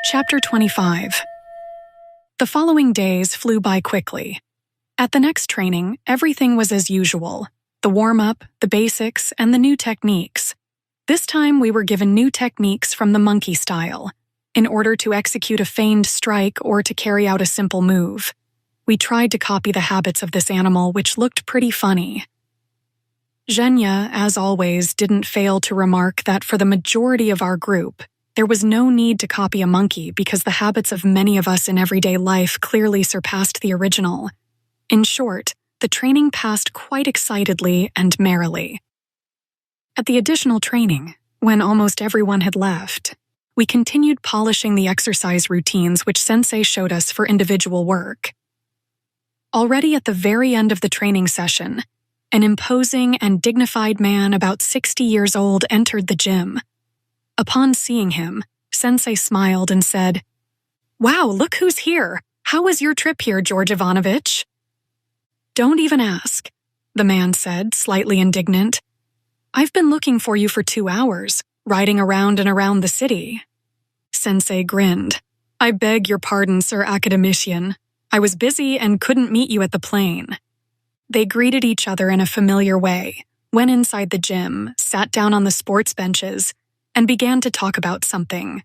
Chapter 25. The following days flew by quickly. At the next training, everything was as usual: the warm-up, the basics, and the new techniques. This time we were given new techniques from the monkey style, in order to execute a feigned strike or to carry out a simple move. We tried to copy the habits of this animal, which looked pretty funny. Zhenya, as always, didn't fail to remark that for the majority of our group, there was no need to copy a monkey because the habits of many of us in everyday life clearly surpassed the original. In short, the training passed quite excitedly and merrily. At the additional training, when almost everyone had left, we continued polishing the exercise routines which Sensei showed us for individual work. Already at the very end of the training session, an imposing and dignified man about 60 years old entered the gym. Upon seeing him, Sensei smiled and said, "Wow, look who's here! How was your trip here, George Ivanovich?" "Don't even ask," the man said, slightly indignant. "I've been looking for you for 2 hours, riding around and around the city." Sensei grinned. "I beg your pardon, Sir Academician. I was busy and couldn't meet you at the plane." They greeted each other in a familiar way, went inside the gym, sat down on the sports benches, and began to talk about something.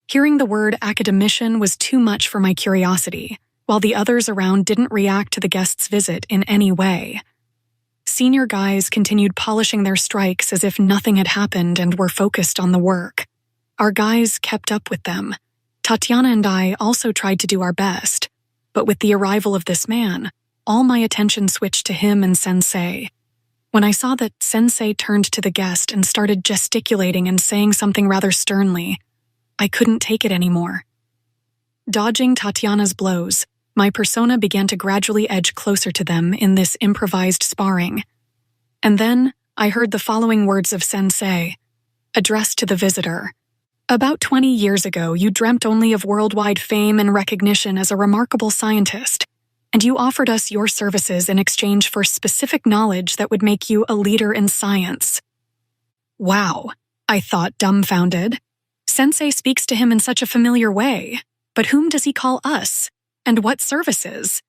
Hearing the word academician was too much for my curiosity, while the others around didn't react to the guest's visit in any way. Senior guys continued polishing their strikes as if nothing had happened and were focused on the work. Our guys kept up with them. Tatiana and I also tried to do our best, but with the arrival of this man, all my attention switched to him and Sensei. When I saw that Sensei turned to the guest and started gesticulating and saying something rather sternly, I couldn't take it anymore. Dodging Tatiana's blows, my persona began to gradually edge closer to them in this improvised sparring. And then I heard the following words of Sensei, addressed to the visitor. "About 20 years ago, you dreamt only of worldwide fame and recognition as a remarkable scientist, and you offered us your services in exchange for specific knowledge that would make you a leader in science." Wow, I thought, dumbfounded. Sensei speaks to him in such a familiar way, but whom does he call us, and what services?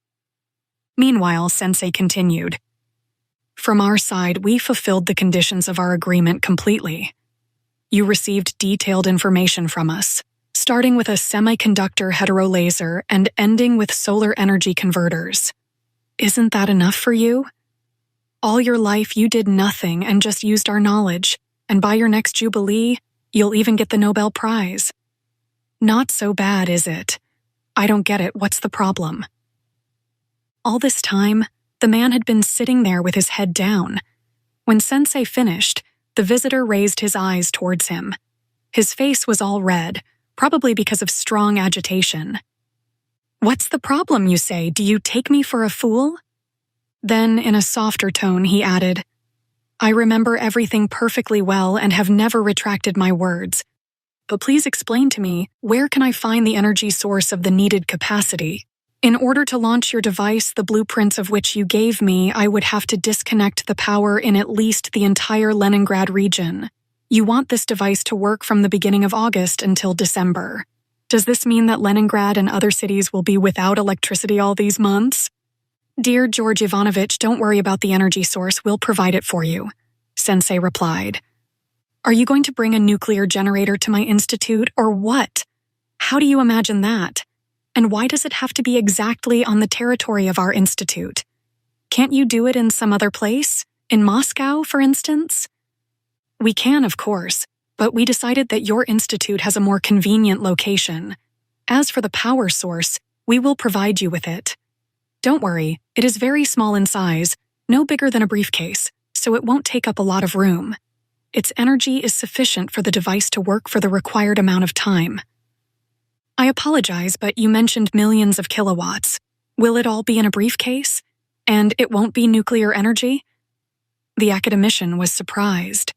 Meanwhile, Sensei continued. "From our side, we fulfilled the conditions of our agreement completely. You received detailed information from us, starting with a semiconductor heterolaser and ending with solar energy converters. Isn't that enough for you? All your life you did nothing and just used our knowledge, and by your next jubilee, you'll even get the Nobel Prize. Not so bad, is it? I don't get it, what's the problem?" All this time, the man had been sitting there with his head down. When Sensei finished, the visitor raised his eyes towards him. His face was all red, probably because of strong agitation. "What's the problem, you say? Do you take me for a fool?" Then, in a softer tone, he added, "I remember everything perfectly well and have never retracted my words. But please explain to me, where can I find the energy source of the needed capacity? In order to launch your device, the blueprints of which you gave me, I would have to disconnect the power in at least the entire Leningrad region. You want this device to work from the beginning of August until December. Does this mean that Leningrad and other cities will be without electricity all these months?" "Dear George Ivanovich, don't worry about the energy source, we'll provide it for you," Sensei replied. "Are you going to bring a nuclear generator to my institute, or what? How do you imagine that? And why does it have to be exactly on the territory of our institute? Can't you do it in some other place? In Moscow, for instance?" "We can, of course, but we decided that your institute has a more convenient location. As for the power source, we will provide you with it. Don't worry, it is very small in size, no bigger than a briefcase, so it won't take up a lot of room. Its energy is sufficient for the device to work for the required amount of time." "I apologize, but you mentioned millions of kilowatts. Will it all be in a briefcase? And it won't be nuclear energy?" The academician was surprised.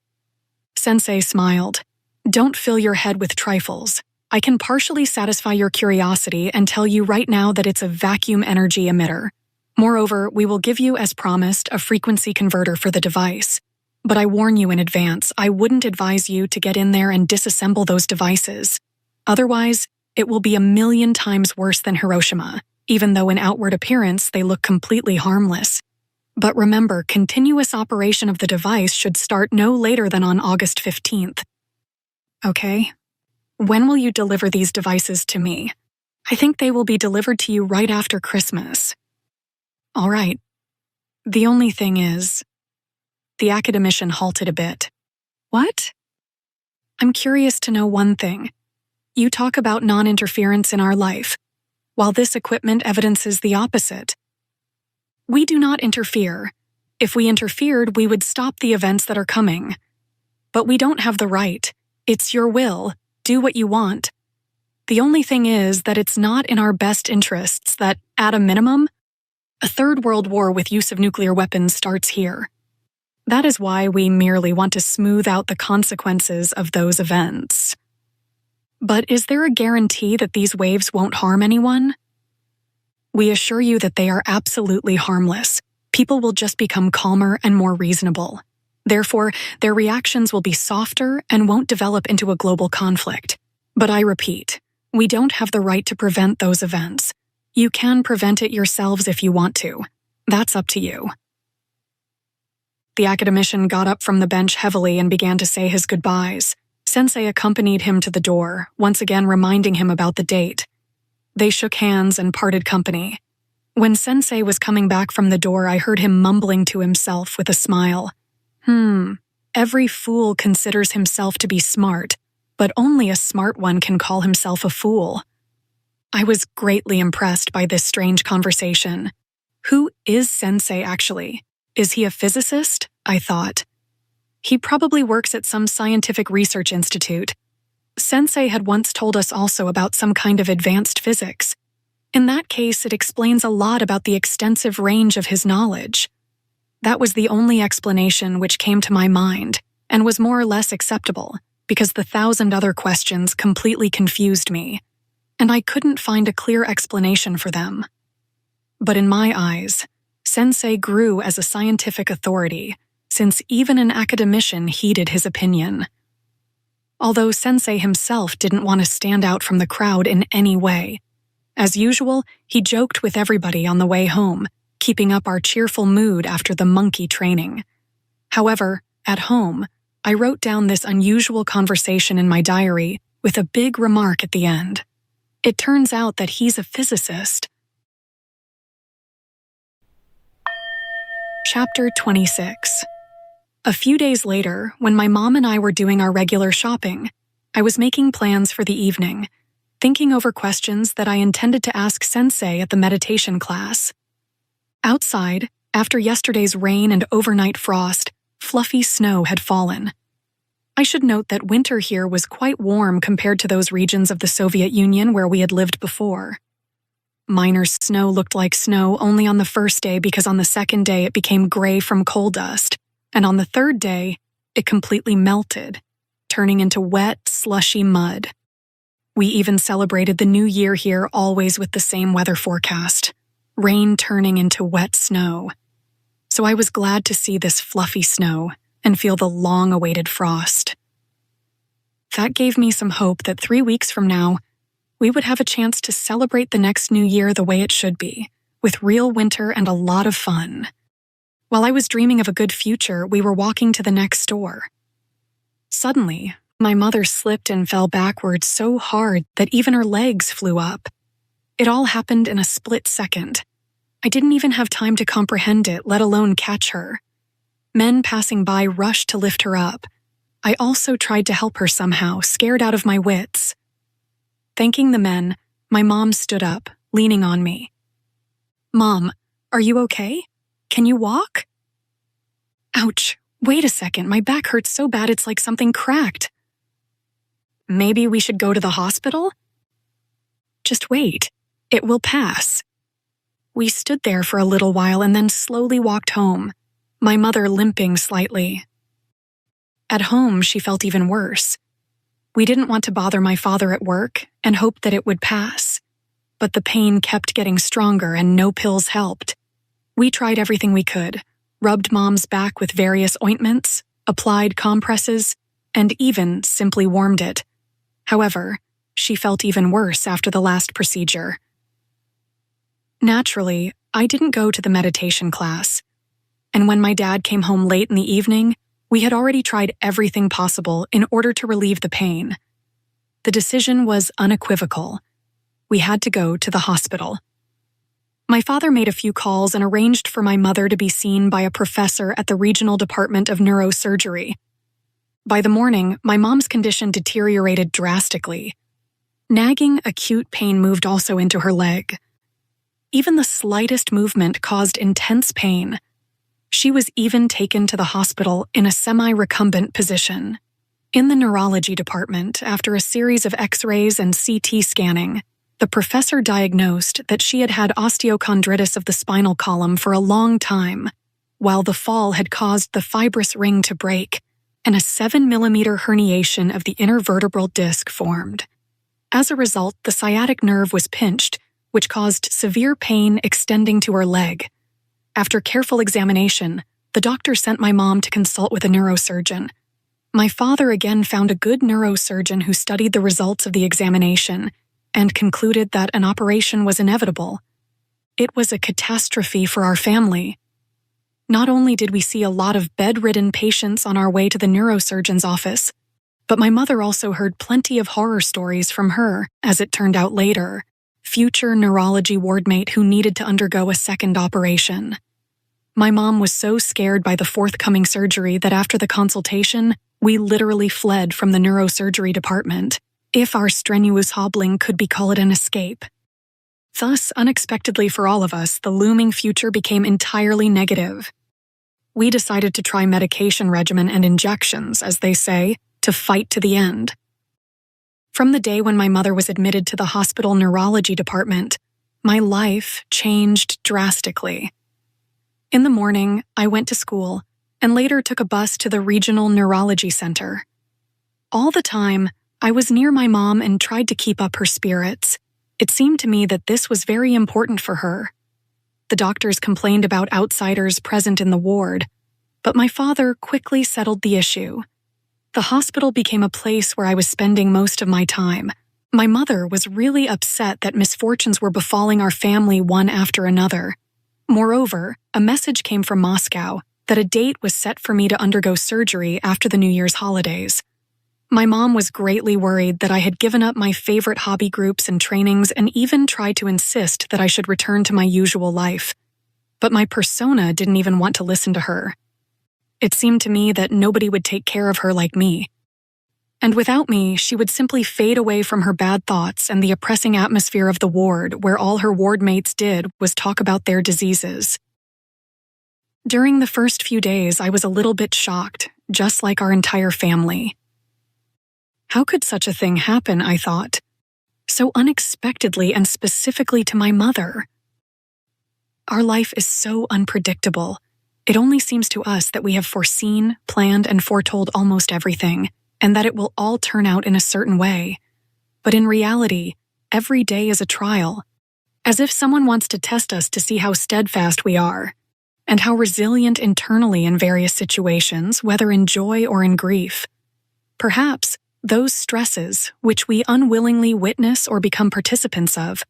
Sensei smiled. "Don't fill your head with trifles. I can partially satisfy your curiosity and tell you right now that it's a vacuum energy emitter. Moreover, we will give you, as promised, a frequency converter for the device. But I warn you in advance, I wouldn't advise you to get in there and disassemble those devices. Otherwise, it will be 1,000,000 times worse than Hiroshima, even though in outward appearance they look completely harmless. But remember, continuous operation of the device should start no later than on August 15th. Okay? When will you deliver these devices to me? I think they will be delivered to you right after Christmas. All right. The only thing is, the academician halted a bit. What? I'm curious to know one thing. You talk about non-interference in our life, while this equipment evidences the opposite. We do not interfere. If we interfered, we would stop the events that are coming. But we don't have the right. It's your will. Do what you want. The only thing is that it's not in our best interests that, at a minimum, a third world war with use of nuclear weapons starts here. That is why we merely want to smooth out the consequences of those events. But is there a guarantee that these waves won't harm anyone? We assure you that they are absolutely harmless. People will just become calmer and more reasonable. Therefore, their reactions will be softer and won't develop into a global conflict. But I repeat, we don't have the right to prevent those events. You can prevent it yourselves if you want to. That's up to you. The academician got up from the bench heavily and began to say his goodbyes. Sensei accompanied him to the door, once again reminding him about the date. They shook hands and parted company. When Sensei was coming back from the door, I heard him mumbling to himself with a smile. Every fool considers himself to be smart, but only a smart one can call himself a fool. I was greatly impressed by this strange conversation. Who is Sensei, actually? Is he a physicist? I thought. He probably works at some scientific research institute. Sensei had once told us also about some kind of advanced physics. In that case, it explains a lot about the extensive range of his knowledge. That was the only explanation which came to my mind, and was more or less acceptable, because the 1,000 other questions completely confused me, and I couldn't find a clear explanation for them. But in my eyes, Sensei grew as a scientific authority, since even an academician heeded his opinion. Although Sensei himself didn't want to stand out from the crowd in any way. As usual, he joked with everybody on the way home, keeping up our cheerful mood after the monkey training. However, at home, I wrote down this unusual conversation in my diary with a big remark at the end. It turns out that he's a physicist. Chapter 26. A few days later, when my mom and I were doing our regular shopping, I was making plans for the evening, thinking over questions that I intended to ask Sensei at the meditation class. Outside, after yesterday's rain and overnight frost, fluffy snow had fallen. I should note that winter here was quite warm compared to those regions of the Soviet Union where we had lived before. Minor snow looked like snow only on the first day because on the second day it became gray from coal dust, and on the third day, it completely melted, turning into wet, slushy mud. We even celebrated the new year here always with the same weather forecast, rain turning into wet snow. So I was glad to see this fluffy snow and feel the long-awaited frost. That gave me some hope that 3 weeks from now, we would have a chance to celebrate the next new year the way it should be, with real winter and a lot of fun. While I was dreaming of a good future, we were walking to the next store. Suddenly, my mother slipped and fell backwards so hard that even her legs flew up. It all happened in a split second. I didn't even have time to comprehend it, let alone catch her. Men passing by rushed to lift her up. I also tried to help her somehow, scared out of my wits. Thanking the men, my mom stood up, leaning on me. "Mom, are you okay? Can you walk?" "Ouch, wait a second, my back hurts so bad it's like something cracked." "Maybe we should go to the hospital?" "Just wait, it will pass." We stood there for a little while and then slowly walked home, my mother limping slightly. At home, she felt even worse. We didn't want to bother my father at work and hoped that it would pass. But the pain kept getting stronger and no pills helped. We tried everything we could, rubbed Mom's back with various ointments, applied compresses, and even simply warmed it. However, she felt even worse after the last procedure. Naturally, I didn't go to the meditation class, and when my dad came home late in the evening, we had already tried everything possible in order to relieve the pain. The decision was unequivocal. We had to go to the hospital. My father made a few calls and arranged for my mother to be seen by a professor at the Regional Department of Neurosurgery. By the morning, my mom's condition deteriorated drastically. Nagging, acute pain moved also into her leg. Even the slightest movement caused intense pain. She was even taken to the hospital in a semi-recumbent position. In the neurology department, after a series of X-rays and CT scanning, the professor diagnosed that she had had osteochondritis of the spinal column for a long time, while the fall had caused the fibrous ring to break and a 7-millimeter herniation of the intervertebral disc formed. As a result, the sciatic nerve was pinched, which caused severe pain extending to her leg. After careful examination, the doctor sent my mom to consult with a neurosurgeon. My father again found a good neurosurgeon who studied the results of the examination and concluded that an operation was inevitable. It was a catastrophe for our family. Not only did we see a lot of bedridden patients on our way to the neurosurgeon's office, but my mother also heard plenty of horror stories from her, as it turned out later, future neurology wardmate who needed to undergo a second operation. My mom was so scared by the forthcoming surgery that after the consultation, we literally fled from the neurosurgery department, if our strenuous hobbling could be called an escape. Thus, unexpectedly for all of us, the looming future became entirely negative. We decided to try medication regimen and injections, as they say, to fight to the end. From the day when my mother was admitted to the hospital neurology department, my life changed drastically. In the morning, I went to school and later took a bus to the regional neurology center. All the time, I was near my mom and tried to keep up her spirits. It seemed to me that this was very important for her. The doctors complained about outsiders present in the ward, but my father quickly settled the issue. The hospital became a place where I was spending most of my time. My mother was really upset that misfortunes were befalling our family one after another. Moreover, a message came from Moscow that a date was set for me to undergo surgery after the New Year's holidays. My mom was greatly worried that I had given up my favorite hobby groups and trainings and even tried to insist that I should return to my usual life. But my persona didn't even want to listen to her. It seemed to me that nobody would take care of her like me. And without me, she would simply fade away from her bad thoughts and the oppressing atmosphere of the ward where all her ward mates did was talk about their diseases. During the first few days, I was a little bit shocked, just like our entire family. How could such a thing happen, I thought, so unexpectedly and specifically to my mother? Our life is so unpredictable. It only seems to us that we have foreseen, planned, and foretold almost everything, and that it will all turn out in a certain way. But in reality, every day is a trial, as if someone wants to test us to see how steadfast we are, and how resilient internally in various situations, whether in joy or in grief. Perhaps those stresses, which we unwillingly witness or become participants of,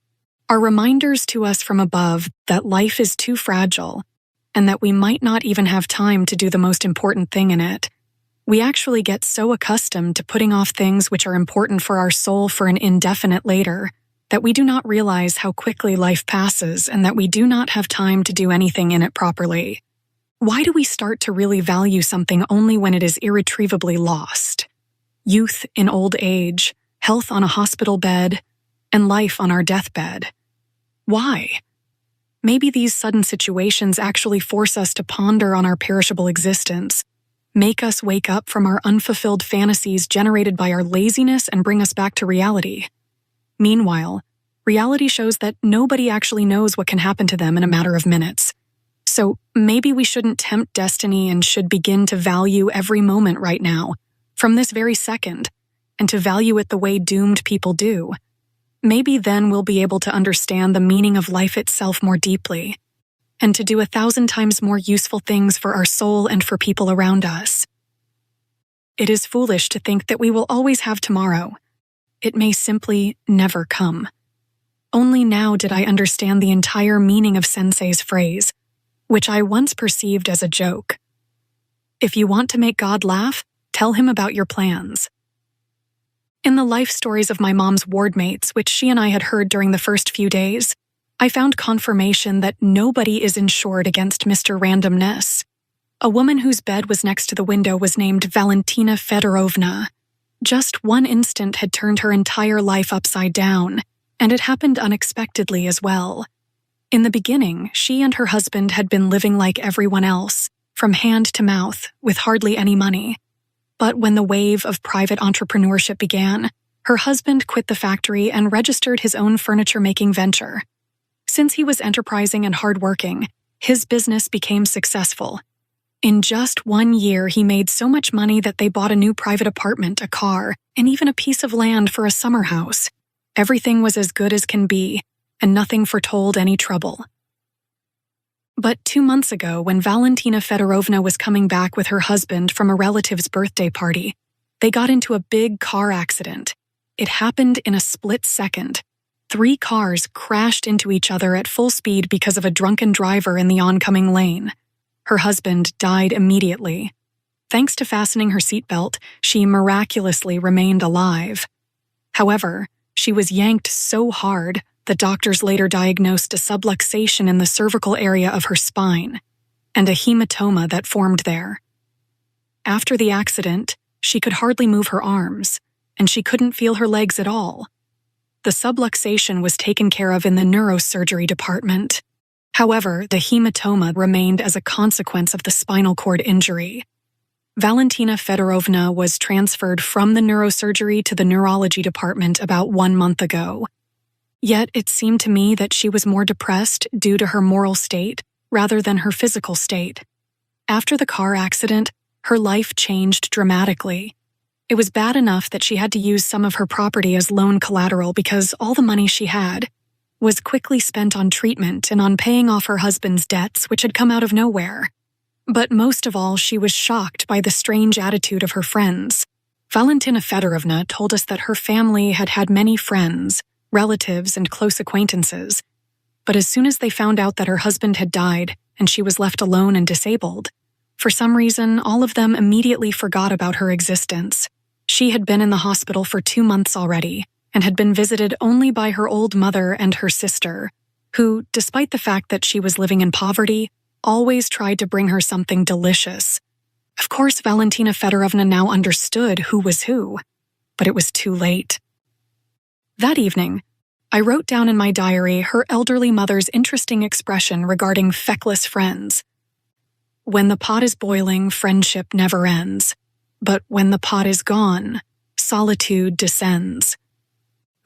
are reminders to us from above that life is too fragile, and that we might not even have time to do the most important thing in it. We actually get so accustomed to putting off things which are important for our soul for an indefinite later, that we do not realize how quickly life passes and that we do not have time to do anything in it properly. Why do we start to really value something only when it is irretrievably lost? Youth in old age, health on a hospital bed, and life on our deathbed. Why? Maybe these sudden situations actually force us to ponder on our perishable existence, make us wake up from our unfulfilled fantasies generated by our laziness and bring us back to reality. Meanwhile, reality shows that nobody actually knows what can happen to them in a matter of minutes. So maybe we shouldn't tempt destiny and should begin to value every moment right now, from this very second, and to value it the way doomed people do. Maybe then we'll be able to understand the meaning of life itself more deeply, and to do 1,000 times more useful things for our soul and for people around us. It is foolish to think that we will always have tomorrow. it may simply never come. Only now did I understand the entire meaning of Sensei's phrase, which I once perceived as a joke. If you want to make God laugh, tell him about your plans. In the life stories of my mom's wardmates, which she and I had heard during the first few days, I found confirmation that nobody is insured against Mr. Randomness. A woman whose bed was next to the window was named Valentina Fedorovna. Just one instant had turned her entire life upside down, and it happened unexpectedly as well. In the beginning, she and her husband had been living like everyone else, from hand to mouth, with hardly any money. But when the wave of private entrepreneurship began, her husband quit the factory and registered his own furniture-making venture. Since he was enterprising and hardworking, his business became successful. In just 1 year, he made so much money that they bought a new private apartment, a car, and even a piece of land for a summer house. Everything was as good as can be, and nothing foretold any trouble. But 2 months ago, when Valentina Fedorovna was coming back with her husband from a relative's birthday party, they got into a big car accident. It happened in a split second. 3 cars crashed into each other at full speed because of a drunken driver in the oncoming lane. Her husband died immediately. Thanks to fastening her seatbelt, she miraculously remained alive. However, she was yanked so hard that doctors later diagnosed a subluxation in the cervical area of her spine and a hematoma that formed there. After the accident, she could hardly move her arms, and she couldn't feel her legs at all. The subluxation was taken care of in the neurosurgery department. However, the hematoma remained as a consequence of the spinal cord injury. Valentina Fedorovna was transferred from the neurosurgery to the neurology department about 1 month ago. Yet it seemed to me that she was more depressed due to her moral state rather than her physical state. After the car accident, her life changed dramatically. It was bad enough that she had to use some of her property as loan collateral because all the money she had was quickly spent on treatment and on paying off her husband's debts, which had come out of nowhere. But most of all, she was shocked by the strange attitude of her friends. Valentina Fedorovna told us that her family had had many friends, relatives, and close acquaintances, but as soon as they found out that her husband had died and she was left alone and disabled, for some reason, all of them immediately forgot about her existence. She had been in the hospital for 2 months already and had been visited only by her old mother and her sister, who, despite the fact that she was living in poverty, always tried to bring her something delicious. Of course, Valentina Fedorovna now understood who was who, but it was too late. That evening, I wrote down in my diary her elderly mother's interesting expression regarding feckless friends. When the pot is boiling, friendship never ends. But when the pot is gone, solitude descends.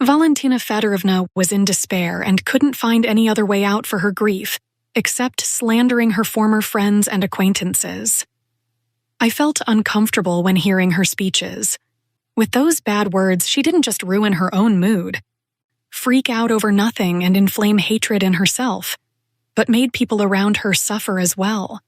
Valentina Fedorovna was in despair and couldn't find any other way out for her grief, except slandering her former friends and acquaintances. I felt uncomfortable when hearing her speeches. With those bad words, she didn't just ruin her own mood, freak out over nothing and inflame hatred in herself, but made people around her suffer as well.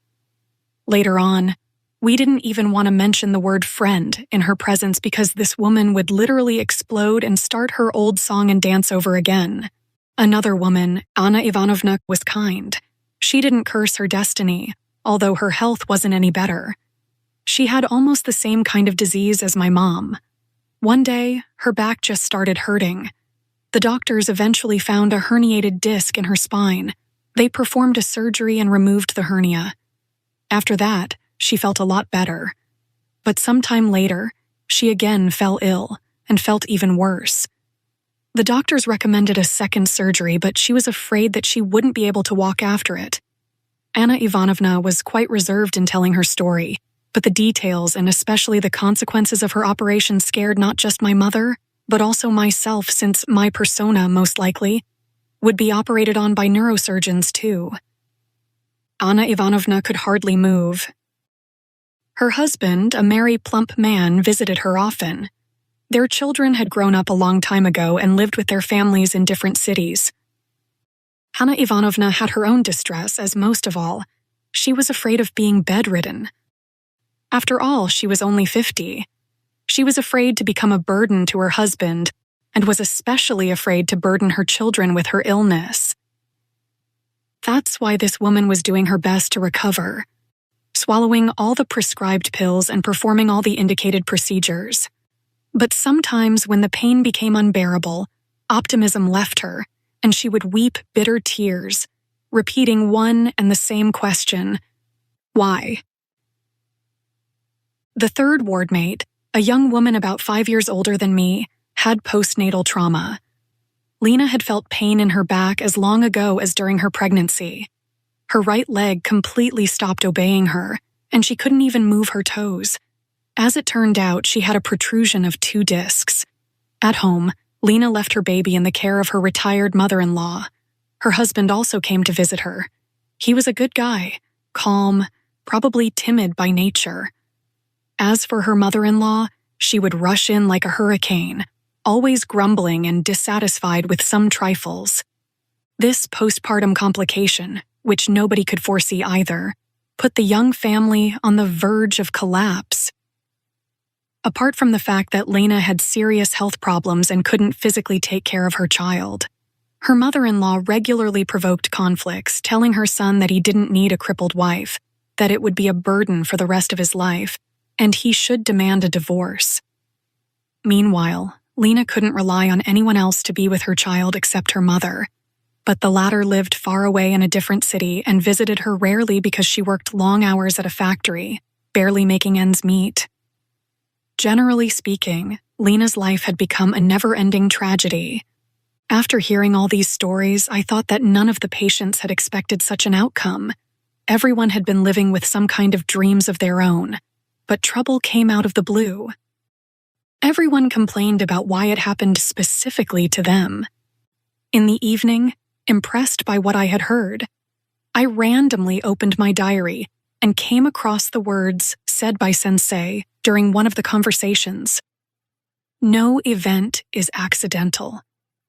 Later on, we didn't even want to mention the word friend in her presence because this woman would literally explode and start her old song and dance over again. Another woman, Anna Ivanovna, was kind. She didn't curse her destiny, although her health wasn't any better. She had almost the same kind of disease as my mom. One day, her back just started hurting. The doctors eventually found a herniated disc in her spine. They performed a surgery and removed the hernia. After that, she felt a lot better. But sometime later, she again fell ill and felt even worse. The doctors recommended a second surgery, but she was afraid that she wouldn't be able to walk after it. Anna Ivanovna was quite reserved in telling her story, but the details and especially the consequences of her operation scared not just my mother, but also myself, since my persona, most likely, would be operated on by neurosurgeons too. Anna Ivanovna could hardly move. Her husband, a merry, plump man, visited her often. Their children had grown up a long time ago and lived with their families in different cities. Anna Ivanovna had her own distress, as most of all. She was afraid of being bedridden. After all, she was only 50. She was afraid to become a burden to her husband and was especially afraid to burden her children with her illness. That's why this woman was doing her best to recover, swallowing all the prescribed pills and performing all the indicated procedures. But sometimes when the pain became unbearable, optimism left her, and she would weep bitter tears, repeating one and the same question: why? The third wardmate, a young woman about 5 years older than me, had postnatal trauma. Lena had felt pain in her back as long ago as during her pregnancy. Her right leg completely stopped obeying her, and she couldn't even move her toes. As it turned out, she had a protrusion of 2 discs. At home, Lena left her baby in the care of her retired mother-in-law. Her husband also came to visit her. He was a good guy, calm, probably timid by nature. As for her mother-in-law, she would rush in like a hurricane, always grumbling and dissatisfied with some trifles. This postpartum complication, which nobody could foresee either, put the young family on the verge of collapse. Apart from the fact that Lena had serious health problems and couldn't physically take care of her child, her mother-in-law regularly provoked conflicts, telling her son that he didn't need a crippled wife, that it would be a burden for the rest of his life, and he should demand a divorce. Meanwhile, Lena couldn't rely on anyone else to be with her child except her mother, but the latter lived far away in a different city and visited her rarely because she worked long hours at a factory, barely making ends meet. Generally speaking, Lena's life had become a never-ending tragedy. After hearing all these stories, I thought that none of the patients had expected such an outcome. Everyone had been living with some kind of dreams of their own, but trouble came out of the blue. Everyone complained about why it happened specifically to them. In the evening, impressed by what I had heard, I randomly opened my diary and came across the words said by Sensei during one of the conversations. No event is accidental.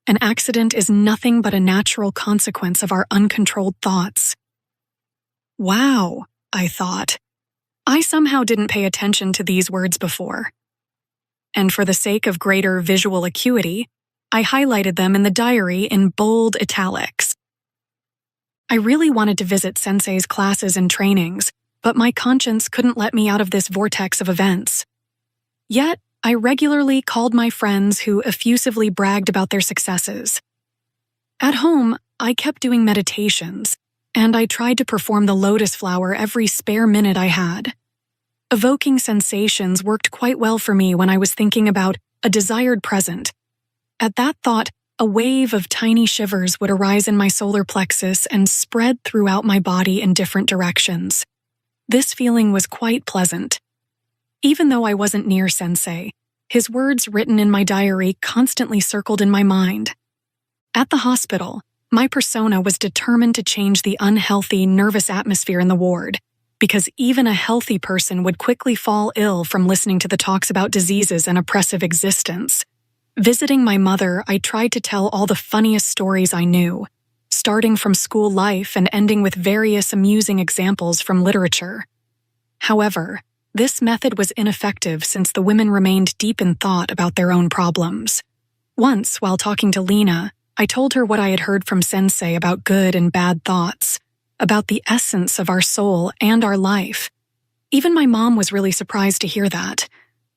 An accident is nothing but a natural consequence of our uncontrolled thoughts. Wow, I thought. I somehow didn't pay attention to these words before. And for the sake of greater visual acuity, I highlighted them in the diary in bold italics. I really wanted to visit Sensei's classes and trainings, but my conscience couldn't let me out of this vortex of events. Yet, I regularly called my friends who effusively bragged about their successes. At home, I kept doing meditations, and I tried to perform the lotus flower every spare minute I had. Evoking sensations worked quite well for me when I was thinking about a desired present. At that thought, a wave of tiny shivers would arise in my solar plexus and spread throughout my body in different directions. This feeling was quite pleasant. Even though I wasn't near Sensei, his words written in my diary constantly circled in my mind. At the hospital, my persona was determined to change the unhealthy, nervous atmosphere in the ward, because even a healthy person would quickly fall ill from listening to the talks about diseases and oppressive existence. Visiting my mother, I tried to tell all the funniest stories I knew, starting from school life and ending with various amusing examples from literature. However, this method was ineffective since the women remained deep in thought about their own problems. Once, while talking to Lena, I told her what I had heard from Sensei about good and bad thoughts, about the essence of our soul and our life. Even my mom was really surprised to hear that.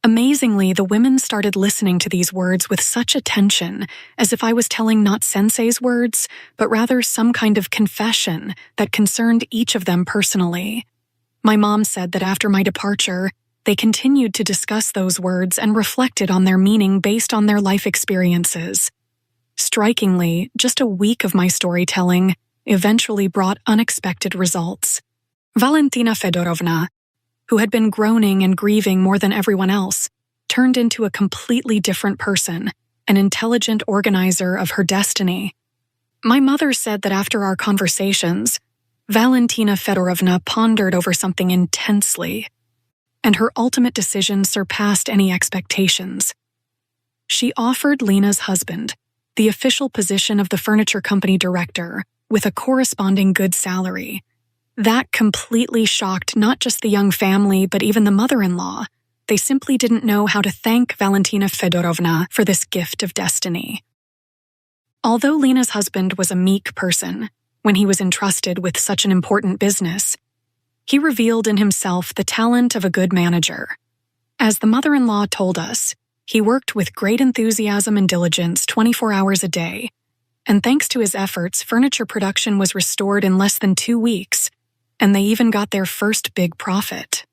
Amazingly, the women started listening to these words with such attention, as if I was telling not Sensei's words, but rather some kind of confession that concerned each of them personally. My mom said that after my departure, they continued to discuss those words and reflected on their meaning based on their life experiences. Strikingly, just a week of my storytelling eventually brought unexpected results. Valentina Fedorovna, who had been groaning and grieving more than everyone else, turned into a completely different person, an intelligent organizer of her destiny. My mother said that after our conversations, Valentina Fedorovna pondered over something intensely, and her ultimate decision surpassed any expectations. She offered Lena's husband the official position of the furniture company director with a corresponding good salary. That completely shocked not just the young family, but even the mother-in-law, They simply didn't know how to thank Valentina Fedorovna for this gift of destiny. Although Lena's husband was a meek person, when he was entrusted with such an important business, he revealed in himself the talent of a good manager. As the mother-in-law told us, he worked with great enthusiasm and diligence 24 hours a day, and thanks to his efforts, furniture production was restored in less than 2 weeks, and they even got their first big profit.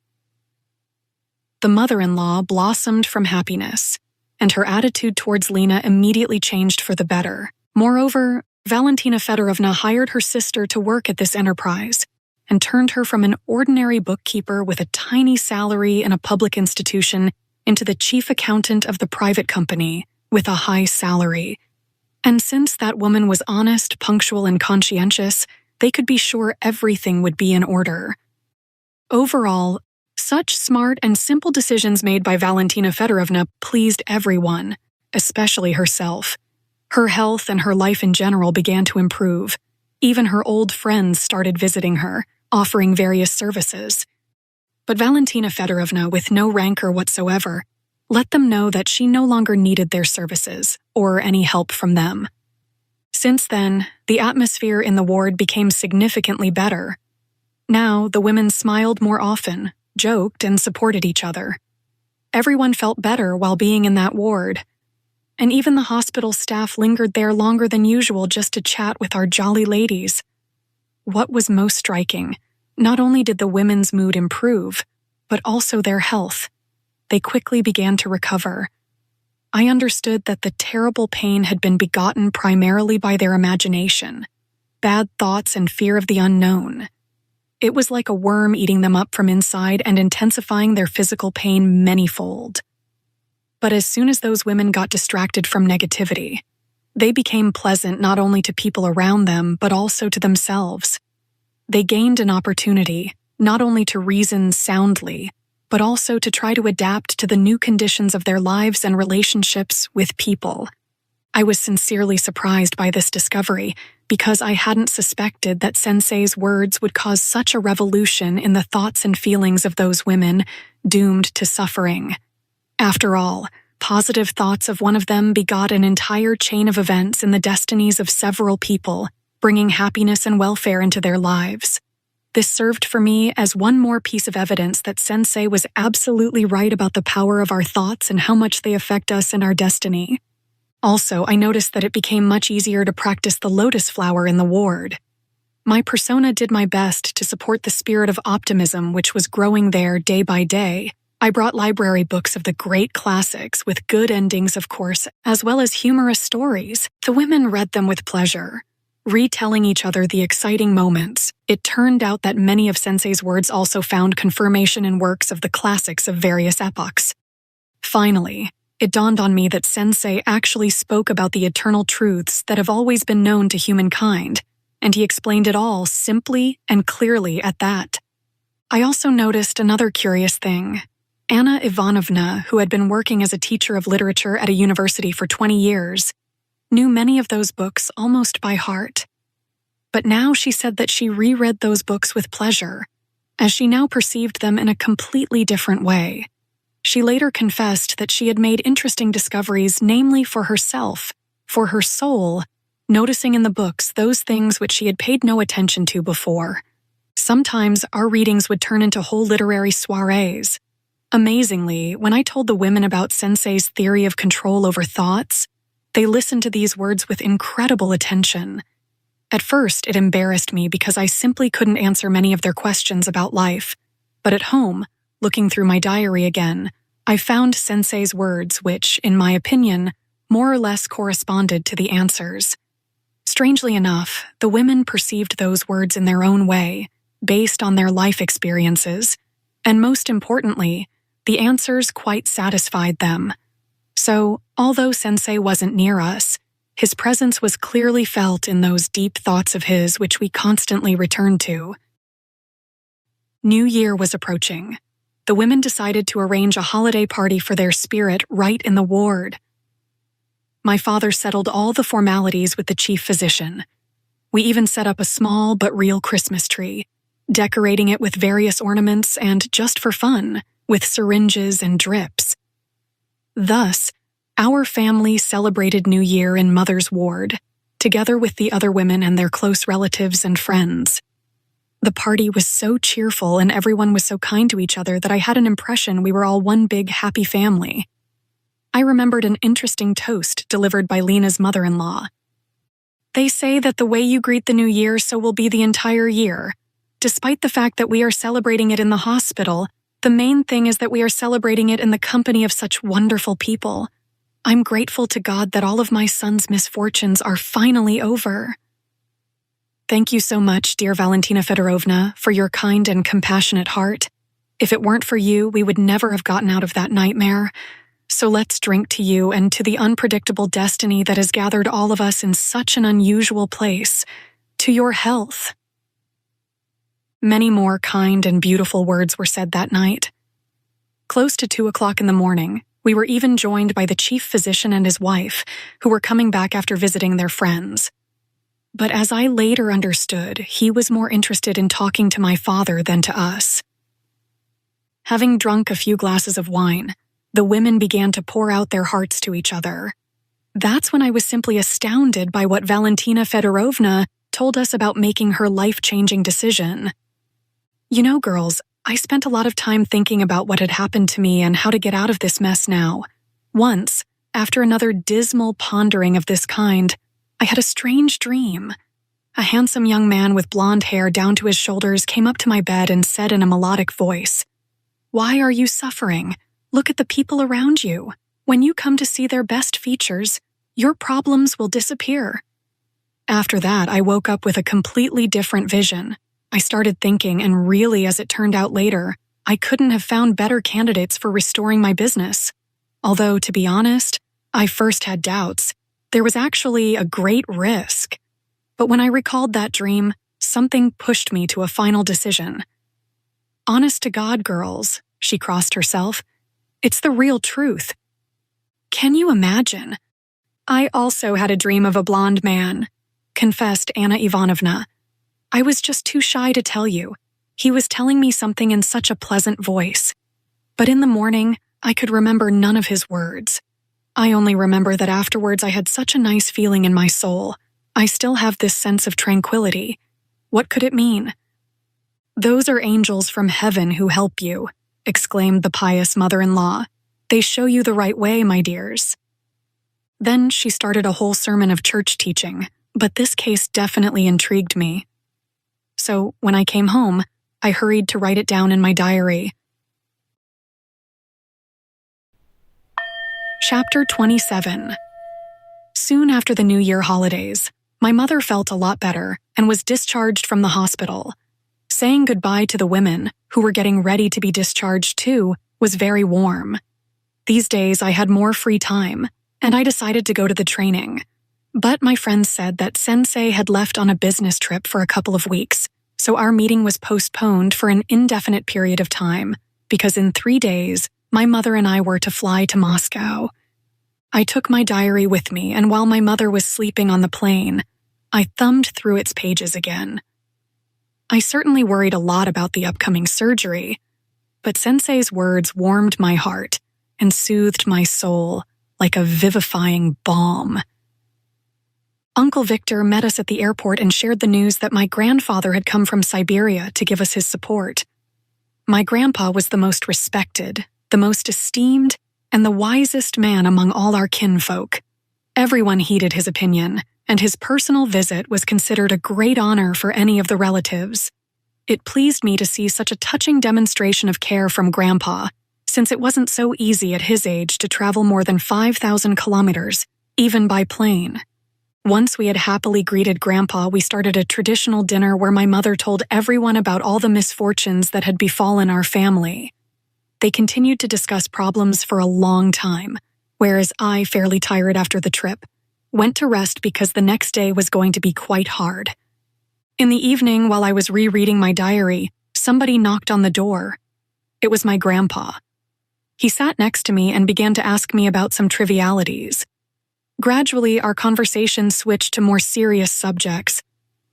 The mother-in-law blossomed from happiness, and her attitude towards Lena immediately changed for the better. Moreover, Valentina Fedorovna hired her sister to work at this enterprise and turned her from an ordinary bookkeeper with a tiny salary in a public institution into the chief accountant of the private company with a high salary. And since that woman was honest, punctual, and conscientious, they could be sure everything would be in order. Overall, such smart and simple decisions made by Valentina Fedorovna pleased everyone, especially herself. Her health and her life in general began to improve. Even her old friends started visiting her, offering various services. But Valentina Fedorovna, with no rancor whatsoever, let them know that she no longer needed their services or any help from them. Since then, the atmosphere in the ward became significantly better. Now, the women smiled more often, joked, and supported each other. Everyone felt better while being in that ward, and even the hospital staff lingered there longer than usual just to chat with our jolly ladies. What was most striking, not only did the women's mood improve, but also their health. They quickly began to recover. I understood that the terrible pain had been begotten primarily by their imagination, bad thoughts and fear of the unknown. It was like a worm eating them up from inside and intensifying their physical pain manyfold. But as soon as those women got distracted from negativity, they became pleasant not only to people around them, but also to themselves. They gained an opportunity, not only to reason soundly, but also to try to adapt to the new conditions of their lives and relationships with people. I was sincerely surprised by this discovery because I hadn't suspected that Sensei's words would cause such a revolution in the thoughts and feelings of those women doomed to suffering. After all, positive thoughts of one of them begot an entire chain of events in the destinies of several people, bringing happiness and welfare into their lives. This served for me as one more piece of evidence that Sensei was absolutely right about the power of our thoughts and how much they affect us and our destiny. Also, I noticed that it became much easier to practice the lotus flower in the ward. My persona did my best to support the spirit of optimism which was growing there day by day. I brought library books of the great classics with good endings, of course, as well as humorous stories. The women read them with pleasure, retelling each other the exciting moments. It turned out that many of Sensei's words also found confirmation in works of the classics of various epochs. Finally, it dawned on me that Sensei actually spoke about the eternal truths that have always been known to humankind, and he explained it all simply and clearly at that. I also noticed another curious thing. Anna Ivanovna, who had been working as a teacher of literature at a university for 20 years, knew many of those books almost by heart. But now she said that she reread those books with pleasure, as she now perceived them in a completely different way. She later confessed that she had made interesting discoveries, namely for herself, for her soul, noticing in the books those things which she had paid no attention to before. Sometimes our readings would turn into whole literary soirees. Amazingly, when I told the women about Sensei's theory of control over thoughts, they listened to these words with incredible attention. At first, it embarrassed me because I simply couldn't answer many of their questions about life. But at home, looking through my diary again, I found Sensei's words which, in my opinion, more or less corresponded to the answers. Strangely enough, the women perceived those words in their own way, based on their life experiences, and most importantly, the answers quite satisfied them. So, although Sensei wasn't near us, his presence was clearly felt in those deep thoughts of his which we constantly returned to. New Year was approaching. The women decided to arrange a holiday party for their spirit right in the ward. My father settled all the formalities with the chief physician. We even set up a small but real Christmas tree, decorating it with various ornaments and, just for fun, with syringes and drips. Thus, our family celebrated New Year in Mother's ward, together with the other women and their close relatives and friends. The party was so cheerful and everyone was so kind to each other that I had an impression we were all one big happy family. I remembered an interesting toast delivered by Lena's mother-in-law. They say that the way you greet the new year, so will be the entire year. Despite the fact that we are celebrating it in the hospital, the main thing is that we are celebrating it in the company of such wonderful people. I'm grateful to God that all of my son's misfortunes are finally over. Thank you so much, dear Valentina Fedorovna, for your kind and compassionate heart. If it weren't for you, we would never have gotten out of that nightmare. So let's drink to you and to the unpredictable destiny that has gathered all of us in such an unusual place, to your health. Many more kind and beautiful words were said that night. Close to 2 o'clock in the morning, we were even joined by the chief physician and his wife, who were coming back after visiting their friends. But as I later understood, he was more interested in talking to my father than to us. Having drunk a few glasses of wine, the women began to pour out their hearts to each other. That's when I was simply astounded by what Valentina Fedorovna told us about making her life-changing decision. You know, girls, I spent a lot of time thinking about what had happened to me and how to get out of this mess now. Once, after another dismal pondering of this kind, I had a strange dream. A handsome young man with blonde hair down to his shoulders came up to my bed and said in a melodic voice, "Why are you suffering? Look at the people around you. When you come to see their best features, your problems will disappear." After that, I woke up with a completely different vision. I started thinking, and really, as it turned out later, I couldn't have found better candidates for restoring my business. Although, to be honest, I first had doubts. There was actually a great risk. But when I recalled that dream, something pushed me to a final decision. Honest to God, girls, she crossed herself, it's the real truth. Can you imagine? I also had a dream of a blonde man, confessed Anna Ivanovna. I was just too shy to tell you. He was telling me something in such a pleasant voice. But in the morning, I could remember none of his words. I only remember that afterwards I had such a nice feeling in my soul. I still have this sense of tranquility. What could it mean? "Those are angels from heaven who help you," exclaimed the pious mother-in-law. "They show you the right way, my dears." Then she started a whole sermon of church teaching, but this case definitely intrigued me. So when I came home, I hurried to write it down in my diary. Chapter 27. Soon after the New Year holidays, my mother felt a lot better and was discharged from the hospital. Saying goodbye to the women, who were getting ready to be discharged too, was very warm. These days I had more free time, and I decided to go to the training. But my friends said that Sensei had left on a business trip for a couple of weeks, so our meeting was postponed for an indefinite period of time, because in 3 days, my mother and I were to fly to Moscow. I took my diary with me, and while my mother was sleeping on the plane, I thumbed through its pages again. I certainly worried a lot about the upcoming surgery, but Sensei's words warmed my heart and soothed my soul like a vivifying balm. Uncle Victor met us at the airport and shared the news that my grandfather had come from Siberia to give us his support. My grandpa was the most respected, the most esteemed, and the wisest man among all our kinfolk. Everyone heeded his opinion, and his personal visit was considered a great honor for any of the relatives. It pleased me to see such a touching demonstration of care from Grandpa, since it wasn't so easy at his age to travel more than 5,000 kilometers, even by plane. Once we had happily greeted Grandpa, we started a traditional dinner where my mother told everyone about all the misfortunes that had befallen our family. They continued to discuss problems for a long time, whereas I, fairly tired after the trip, went to rest because the next day was going to be quite hard. In the evening, while I was rereading my diary, somebody knocked on the door. It was my grandpa. He sat next to me and began to ask me about some trivialities. Gradually, our conversation switched to more serious subjects.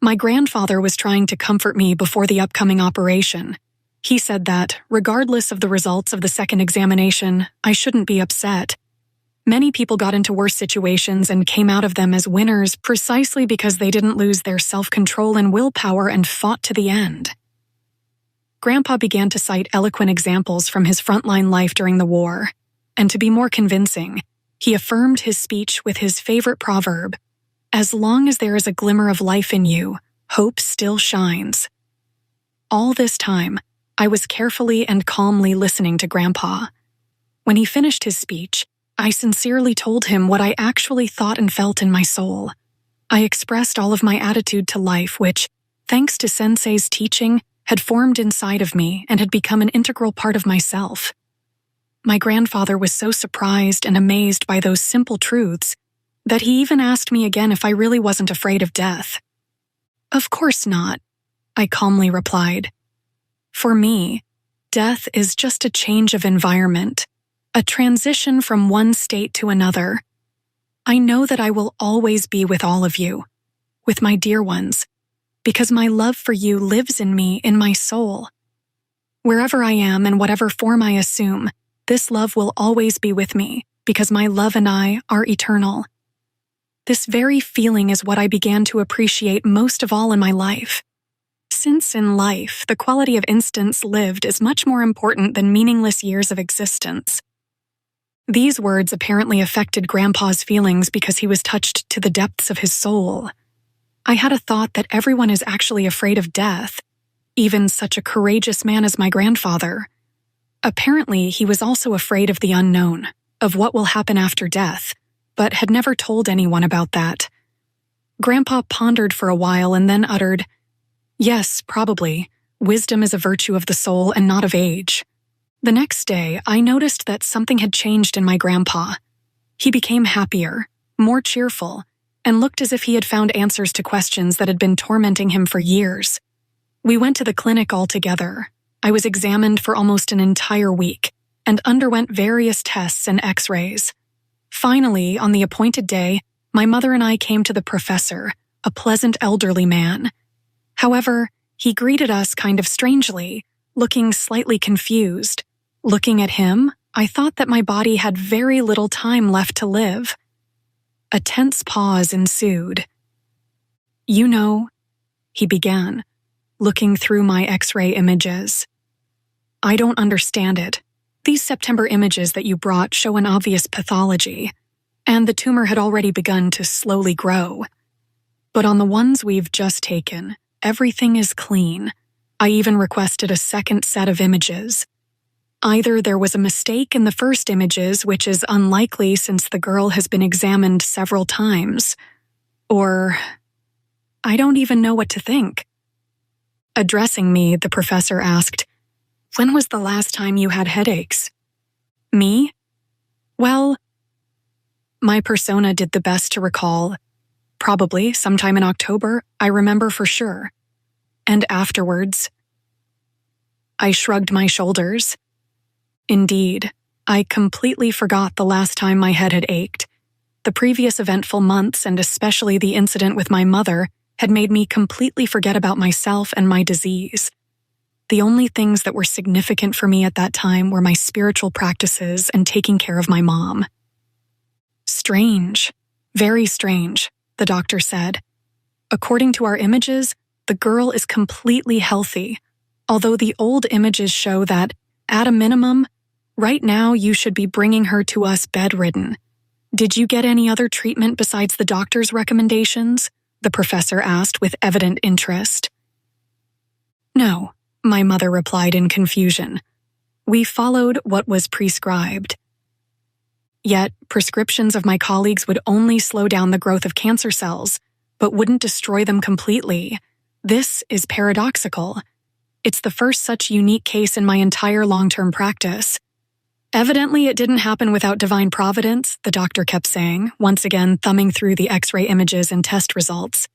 My grandfather was trying to comfort me before the upcoming operation. He said that, regardless of the results of the second examination, I shouldn't be upset. Many people got into worse situations and came out of them as winners precisely because they didn't lose their self-control and willpower and fought to the end. Grandpa began to cite eloquent examples from his frontline life during the war, and to be more convincing, he affirmed his speech with his favorite proverb, "As long as there is a glimmer of life in you, hope still shines." All this time, I was carefully and calmly listening to Grandpa. When he finished his speech, I sincerely told him what I actually thought and felt in my soul. I expressed all of my attitude to life, which, thanks to Sensei's teaching, had formed inside of me and had become an integral part of myself. My grandfather was so surprised and amazed by those simple truths that he even asked me again if I really wasn't afraid of death. "Of course not," I calmly replied. "For me, death is just a change of environment, a transition from one state to another. I know that I will always be with all of you, with my dear ones, because my love for you lives in me, in my soul. Wherever I am and whatever form I assume, this love will always be with me, because my love and I are eternal." This very feeling is what I began to appreciate most of all in my life. Since in life, the quality of instants lived is much more important than meaningless years of existence. These words apparently affected Grandpa's feelings because he was touched to the depths of his soul. I had a thought that everyone is actually afraid of death, even such a courageous man as my grandfather. Apparently, he was also afraid of the unknown, of what will happen after death, but had never told anyone about that. Grandpa pondered for a while and then uttered, "Yes, probably. Wisdom is a virtue of the soul and not of age." The next day, I noticed that something had changed in my grandpa. He became happier, more cheerful, and looked as if he had found answers to questions that had been tormenting him for years. We went to the clinic all together. I was examined for almost an entire week and underwent various tests and x-rays. Finally, on the appointed day, my mother and I came to the professor, a pleasant elderly man. However, he greeted us kind of strangely, looking slightly confused. Looking at him, I thought that my body had very little time left to live. A tense pause ensued. "You know," he began, looking through my X-ray images. "I don't understand it. These September images that you brought show an obvious pathology, and the tumor had already begun to slowly grow. But on the ones we've just taken, everything is clean. I even requested a second set of images. Either there was a mistake in the first images, which is unlikely since the girl has been examined several times, or I don't even know what to think." Addressing me, the professor asked, "When was the last time you had headaches?" "Me? Well," my persona did the best to recall. "Probably sometime in October, I remember for sure." "And afterwards?" I shrugged my shoulders. Indeed, I completely forgot the last time my head had ached. The previous eventful months, and especially the incident with my mother, had made me completely forget about myself and my disease. The only things that were significant for me at that time were my spiritual practices and taking care of my mom. "Strange, very strange," the doctor said. "According to our images, the girl is completely healthy, although the old images show that, at a minimum, right now you should be bringing her to us bedridden. Did you get any other treatment besides the doctor's recommendations?" the professor asked with evident interest. "No," my mother replied in confusion. "We followed what was prescribed." Yet, prescriptions of my colleagues would only slow down the growth of cancer cells, but wouldn't destroy them completely. This is paradoxical. It's the first such unique case in my entire long-term practice. "Evidently, it didn't happen without divine providence," the doctor kept saying, once again thumbing through the X-ray images and test results.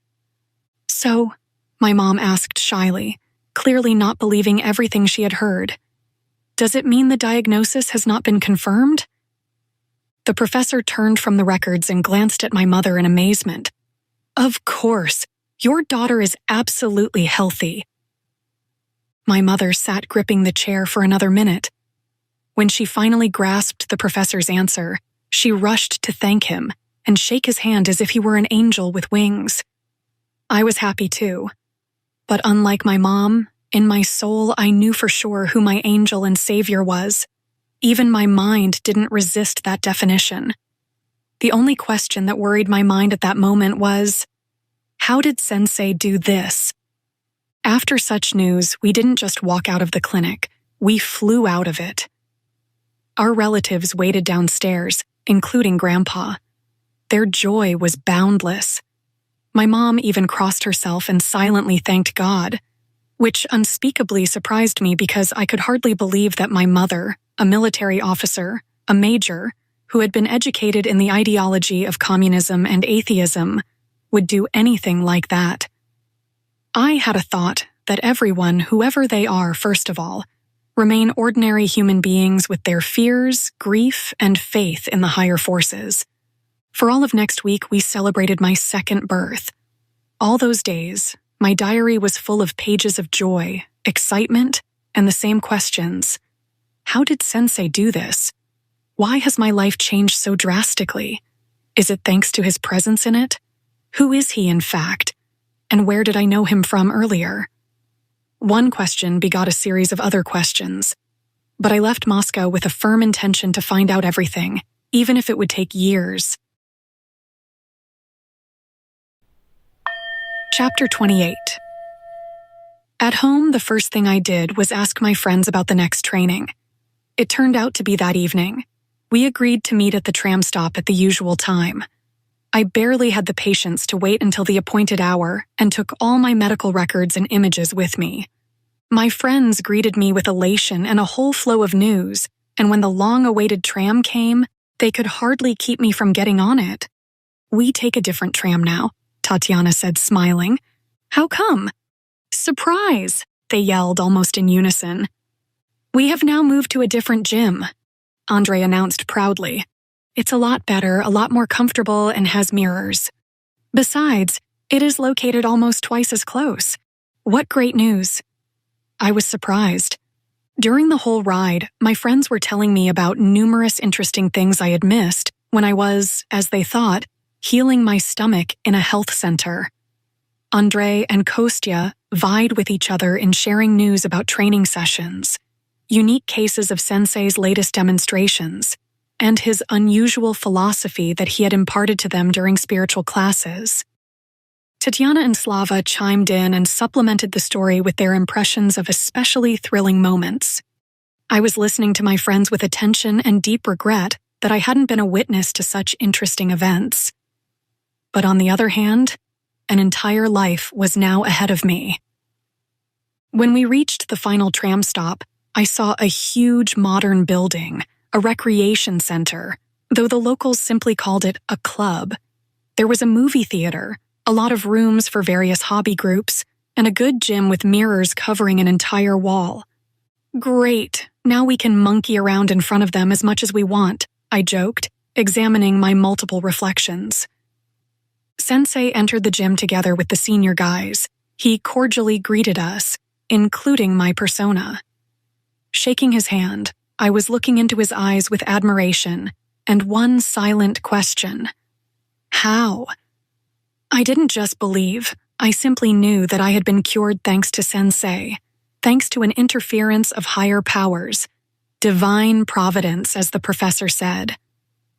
"So," my mom asked shyly, clearly not believing everything she had heard, "does it mean the diagnosis has not been confirmed?" The professor turned from the records and glanced at my mother in amazement. "Of course, your daughter is absolutely healthy." My mother sat gripping the chair for another minute. When she finally grasped the professor's answer, she rushed to thank him and shake his hand as if he were an angel with wings. I was happy too. But unlike my mom, in my soul I knew for sure who my angel and savior was. Even my mind didn't resist that definition. The only question that worried my mind at that moment was, how did Sensei do this? After such news, we didn't just walk out of the clinic, we flew out of it. Our relatives waited downstairs, including Grandpa. Their joy was boundless. My mom even crossed herself and silently thanked God, which unspeakably surprised me because I could hardly believe that my mother, a military officer, a major, who had been educated in the ideology of communism and atheism, would do anything like that. I had a thought that everyone, whoever they are, first of all, remain ordinary human beings with their fears, grief, and faith in the higher forces. For all of next week, we celebrated my second birth. All those days, my diary was full of pages of joy, excitement, and the same questions. How did Sensei do this? Why has my life changed so drastically? Is it thanks to his presence in it? Who is he, in fact? And where did I know him from earlier? One question begot a series of other questions. But I left Moscow with a firm intention to find out everything, even if it would take years. Chapter 28. At home, the first thing I did was ask my friends about the next training. It turned out to be that evening. We agreed to meet at the tram stop at the usual time. I barely had the patience to wait until the appointed hour and took all my medical records and images with me. My friends greeted me with elation and a whole flow of news, and when the long-awaited tram came, they could hardly keep me from getting on it. "We take a different tram now," Tatiana said, smiling. "How come?" "Surprise!" they yelled almost in unison. "We have now moved to a different gym," Andre announced proudly. "It's a lot better, a lot more comfortable, and has mirrors. Besides, it is located almost twice as close. What great news!" I was surprised. During the whole ride, my friends were telling me about numerous interesting things I had missed when I was, as they thought, healing my stomach in a health center. Andre and Kostya vied with each other in sharing news about training sessions, unique cases of Sensei's latest demonstrations, and his unusual philosophy that he had imparted to them during spiritual classes. Tatiana and Slava chimed in and supplemented the story with their impressions of especially thrilling moments. I was listening to my friends with attention and deep regret that I hadn't been a witness to such interesting events. But on the other hand, an entire life was now ahead of me. When we reached the final tram stop, I saw a huge modern building, a recreation center, though the locals simply called it a club. There was a movie theater, a lot of rooms for various hobby groups, and a good gym with mirrors covering an entire wall. "Great, now we can monkey around in front of them as much as we want," I joked, examining my multiple reflections. Sensei entered the gym together with the senior guys. He cordially greeted us, including my persona. Shaking his hand, I was looking into his eyes with admiration and one silent question. How? I didn't just believe, I simply knew that I had been cured thanks to Sensei, thanks to an interference of higher powers, divine providence, as the professor said.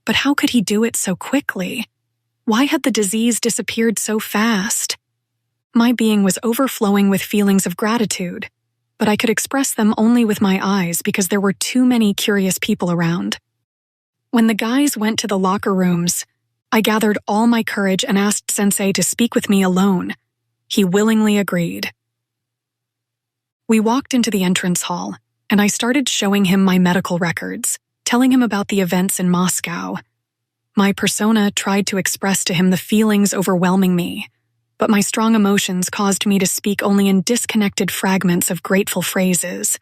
But how could he do it so quickly? Why had the disease disappeared so fast? My being was overflowing with feelings of gratitude, but I could express them only with my eyes because there were too many curious people around. When the guys went to the locker rooms, I gathered all my courage and asked Sensei to speak with me alone. He willingly agreed. We walked into the entrance hall, and I started showing him my medical records, telling him about the events in Moscow. My persona tried to express to him the feelings overwhelming me, but my strong emotions caused me to speak only in disconnected fragments of grateful phrases.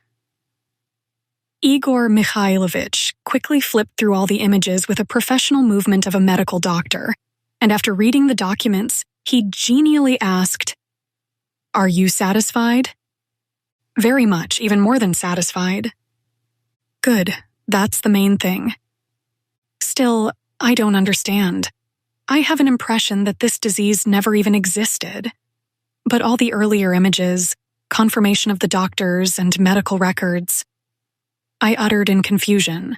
Igor Mikhailovich quickly flipped through all the images with a professional movement of a medical doctor, and after reading the documents, he genially asked, "Are you satisfied?" Very much, even more than satisfied. Good, that's the main thing. Still, I don't understand. I have an impression that this disease never even existed. But all the earlier images, confirmation of the doctors and medical records, I uttered in confusion.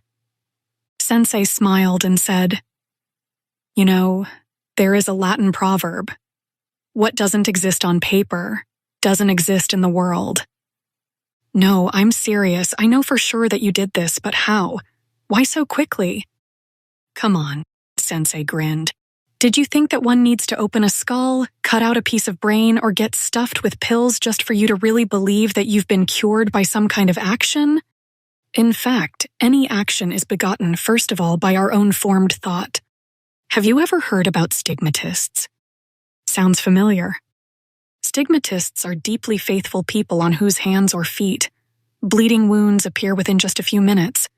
Sensei smiled and said, "You know, there is a Latin proverb. What doesn't exist on paper doesn't exist in the world." No, I'm serious. I know for sure that you did this, but how? Why so quickly? Come on, Sensei grinned. Did you think that one needs to open a skull, cut out a piece of brain, or get stuffed with pills just for you to really believe that you've been cured by some kind of action? In fact, any action is begotten first of all by our own formed thought. Have you ever heard about stigmatists? Sounds familiar. Stigmatists are deeply faithful people on whose hands or feet bleeding wounds appear within just a few minutes.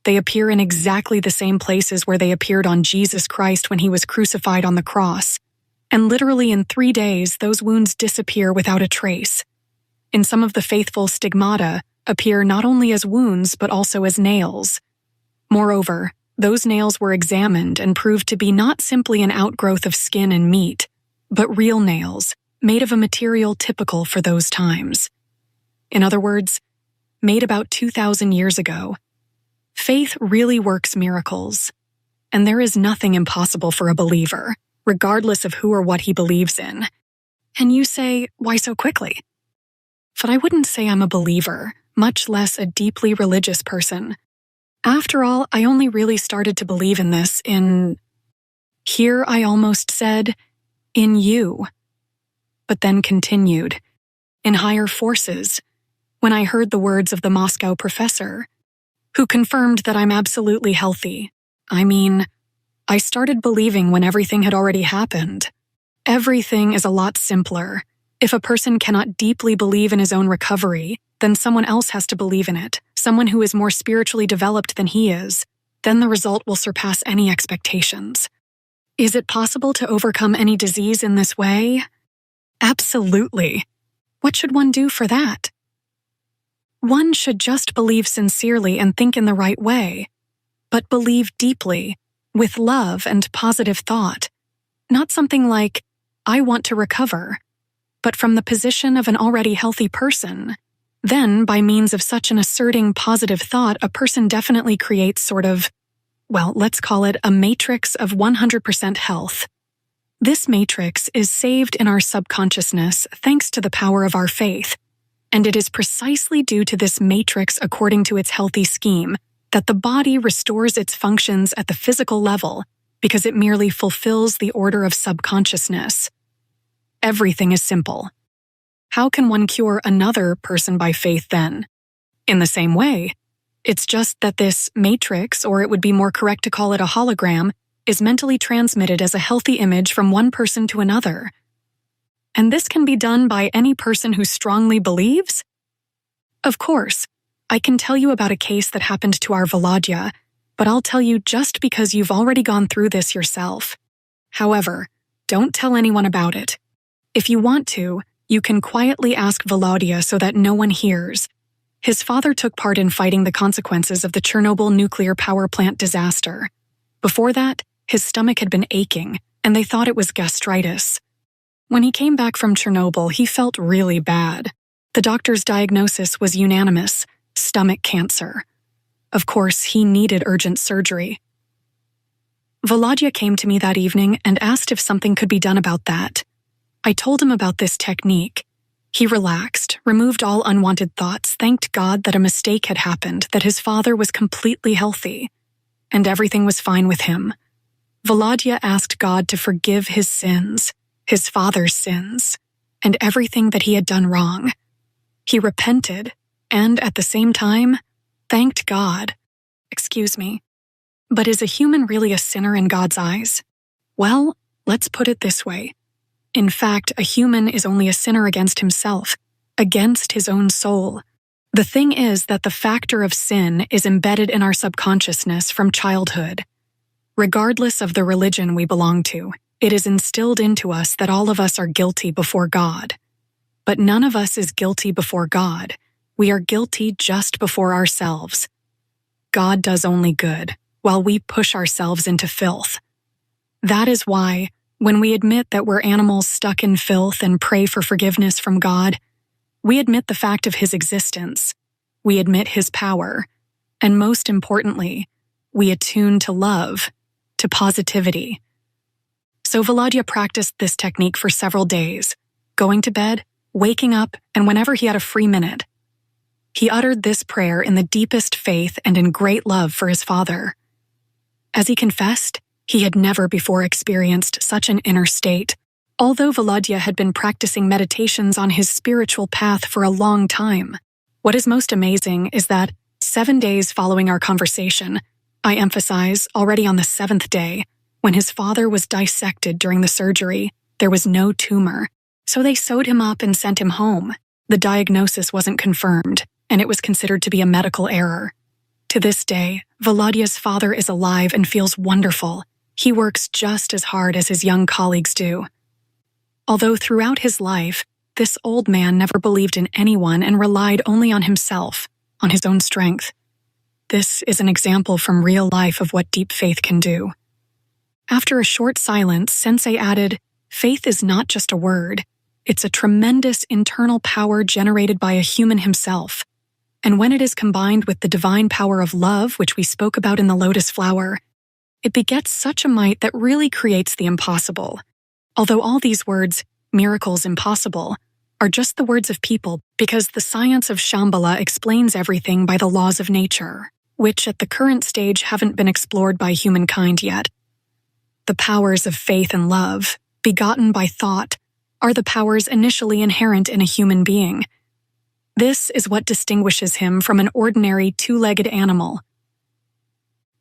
They appear in exactly the same places where they appeared on Jesus Christ when he was crucified on the cross, and literally in 3 days those wounds disappear without a trace. In some of the faithful stigmata appear not only as wounds but also as nails. Moreover, those nails were examined and proved to be not simply an outgrowth of skin and meat, but real nails, made of a material typical for those times. In other words, made about 2,000 years ago. Faith really works miracles, and there is nothing impossible for a believer, regardless of who or what he believes in. And you say, why so quickly? But I wouldn't say I'm a believer, much less a deeply religious person. After all, I only really started to believe in this here I almost said, in you. But then continued, in higher forces, when I heard the words of the Moscow professor, who confirmed that I'm absolutely healthy. I started believing when everything had already happened. Everything is a lot simpler. If a person cannot deeply believe in his own recovery, then someone else has to believe in it, someone who is more spiritually developed than he is. Then the result will surpass any expectations. Is it possible to overcome any disease in this way? Absolutely. What should one do for that? One should just believe sincerely and think in the right way, but believe deeply, with love and positive thought. Not something like, I want to recover, but from the position of an already healthy person. Then, by means of such an asserting positive thought, a person definitely creates sort of, let's call it a matrix of 100% health. This matrix is saved in our subconsciousness thanks to the power of our faith. And it is precisely due to this matrix according to its healthy scheme that the body restores its functions at the physical level because it merely fulfills the order of subconsciousness. Everything is simple. How can one cure another person by faith then? In the same way, it's just that this matrix, or it would be more correct to call it a hologram, is mentally transmitted as a healthy image from one person to another. And this can be done by any person who strongly believes? Of course, I can tell you about a case that happened to our Volodya, but I'll tell you just because you've already gone through this yourself. However, don't tell anyone about it. If you want to, you can quietly ask Volodya so that no one hears. His father took part in fighting the consequences of the Chernobyl nuclear power plant disaster. Before that, his stomach had been aching, and they thought it was gastritis. When he came back from Chernobyl, he felt really bad. The doctor's diagnosis was unanimous: stomach cancer. Of course, he needed urgent surgery. Volodya came to me that evening and asked if something could be done about that. I told him about this technique. He relaxed, removed all unwanted thoughts, thanked God that a mistake had happened, that his father was completely healthy, and everything was fine with him. Volodya asked God to forgive his sins, his father's sins, and everything that he had done wrong. He repented, and at the same time, thanked God. Excuse me, but is a human really a sinner in God's eyes? Well, let's put it this way. In fact, a human is only a sinner against himself, against his own soul. The thing is that the factor of sin is embedded in our subconsciousness from childhood. Regardless of the religion we belong to, it is instilled into us that all of us are guilty before God. But none of us is guilty before God. We are guilty just before ourselves. God does only good, while we push ourselves into filth. That is why, when we admit that we're animals stuck in filth and pray for forgiveness from God, we admit the fact of His existence, we admit His power, and most importantly, we attune to love, to positivity. So Volodya practiced this technique for several days, going to bed, waking up, and whenever he had a free minute. He uttered this prayer in the deepest faith and in great love for his father. As he confessed, he had never before experienced such an inner state. Although Volodya had been practicing meditations on his spiritual path for a long time, what is most amazing is that 7 days following our conversation, I emphasize already on the 7th day, when his father was dissected during the surgery, there was no tumor, so they sewed him up and sent him home. The diagnosis wasn't confirmed, and it was considered to be a medical error. To this day, Volodya's father is alive and feels wonderful. He works just as hard as his young colleagues do. Although throughout his life, this old man never believed in anyone and relied only on himself, on his own strength. This is an example from real life of what deep faith can do. After a short silence, Sensei added, "Faith is not just a word. It's a tremendous internal power generated by a human himself. And when it is combined with the divine power of love, which we spoke about in the lotus flower, it begets such a might that really creates the impossible. Although all these words, miracles impossible, are just the words of people because the science of Shambhala explains everything by the laws of nature, which at the current stage haven't been explored by humankind yet. The powers of faith and love, begotten by thought, are the powers initially inherent in a human being. This is what distinguishes him from an ordinary two-legged animal.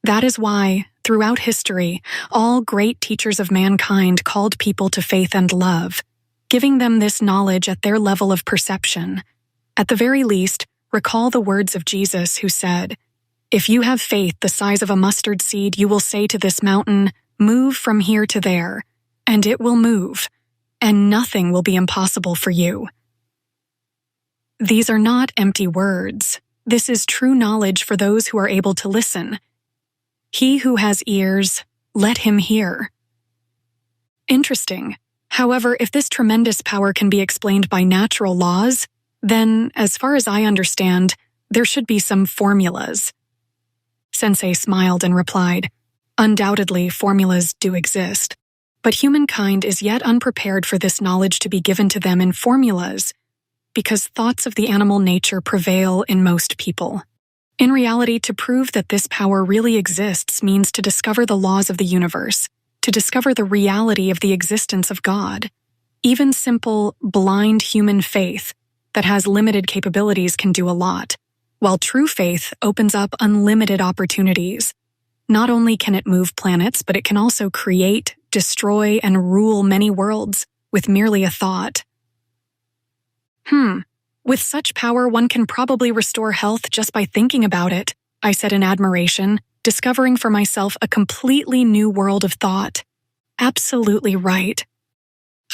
That is why, throughout history, all great teachers of mankind called people to faith and love, giving them this knowledge at their level of perception. At the very least, recall the words of Jesus who said, "If you have faith the size of a mustard seed, you will say to this mountain, 'Move from here to there,' and it will move, and nothing will be impossible for you." These are not empty words. This is true knowledge for those who are able to listen. He who has ears, let him hear. Interesting. However, if this tremendous power can be explained by natural laws, then, as far as I understand, there should be some formulas. Sensei smiled and replied, "Undoubtedly, formulas do exist, but humankind is yet unprepared for this knowledge to be given to them in formulas, because thoughts of the animal nature prevail in most people. In reality, to prove that this power really exists means to discover the laws of the universe, to discover the reality of the existence of God. Even simple, blind human faith that has limited capabilities can do a lot, while true faith opens up unlimited opportunities. Not only can it move planets, but it can also create, destroy, and rule many worlds with merely a thought. With such power, one can probably restore health just by thinking about it, I said in admiration, discovering for myself a completely new world of thought. Absolutely right.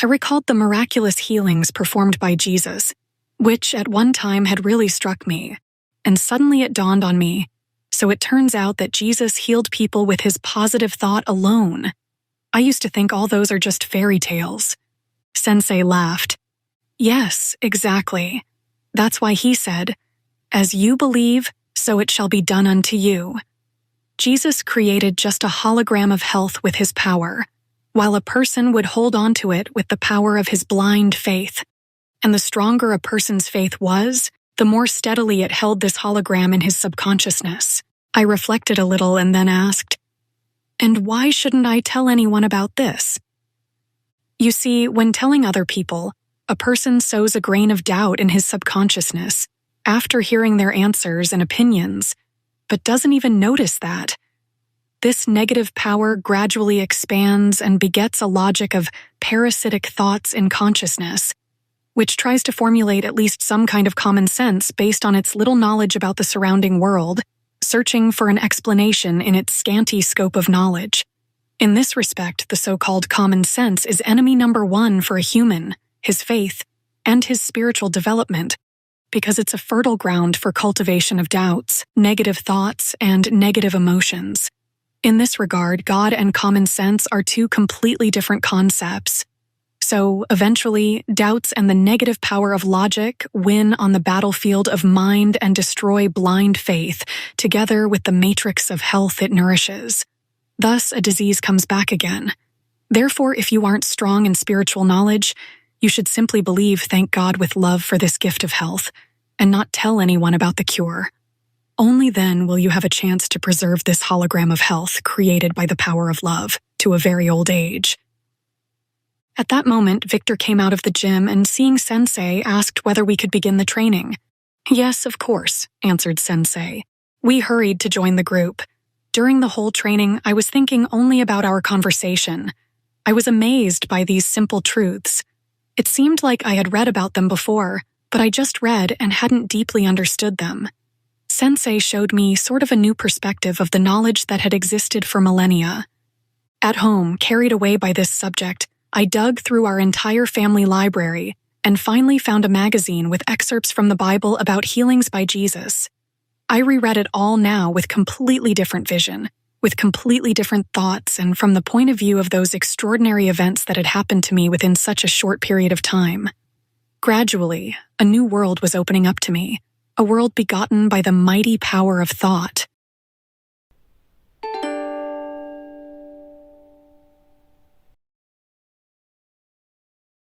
I recalled the miraculous healings performed by Jesus, which at one time had really struck me, and suddenly it dawned on me. So it turns out that Jesus healed people with his positive thought alone. I used to think all those are just fairy tales. Sensei laughed. Yes, exactly. That's why he said, "As you believe, so it shall be done unto you." Jesus created just a hologram of health with his power, while a person would hold on to it with the power of his blind faith. And the stronger a person's faith was, the more steadily it held this hologram in his subconsciousness. I reflected a little and then asked, "And why shouldn't I tell anyone about this?" You see, when telling other people, a person sows a grain of doubt in his subconsciousness after hearing their answers and opinions, but doesn't even notice that. This negative power gradually expands and begets a logic of parasitic thoughts in consciousness, which tries to formulate at least some kind of common sense based on its little knowledge about the surrounding world, searching for an explanation in its scanty scope of knowledge. In this respect, the so-called common sense is enemy number one for a human, his faith. and his spiritual development, because it's a fertile ground for cultivation of doubts, negative thoughts, and negative emotions. In this regard, God and common sense are two completely different concepts. So, eventually, doubts and the negative power of logic win on the battlefield of mind and destroy blind faith, together with the matrix of health it nourishes. Thus, a disease comes back again. Therefore, if you aren't strong in spiritual knowledge, you should simply believe, thank God, with love for this gift of health, and not tell anyone about the cure. Only then will you have a chance to preserve this hologram of health created by the power of love to a very old age. At that moment, Victor came out of the gym and, seeing Sensei, asked whether we could begin the training. Yes, of course, answered Sensei. We hurried to join the group. During the whole training, I was thinking only about our conversation. I was amazed by these simple truths. It seemed like I had read about them before, but I just read and hadn't deeply understood them. Sensei showed me sort of a new perspective of the knowledge that had existed for millennia. At home, carried away by this subject, I dug through our entire family library and finally found a magazine with excerpts from the Bible about healings by Jesus. I reread it all now with completely different vision, with completely different thoughts, and from the point of view of those extraordinary events that had happened to me within such a short period of time. Gradually, a new world was opening up to me, a world begotten by the mighty power of thought.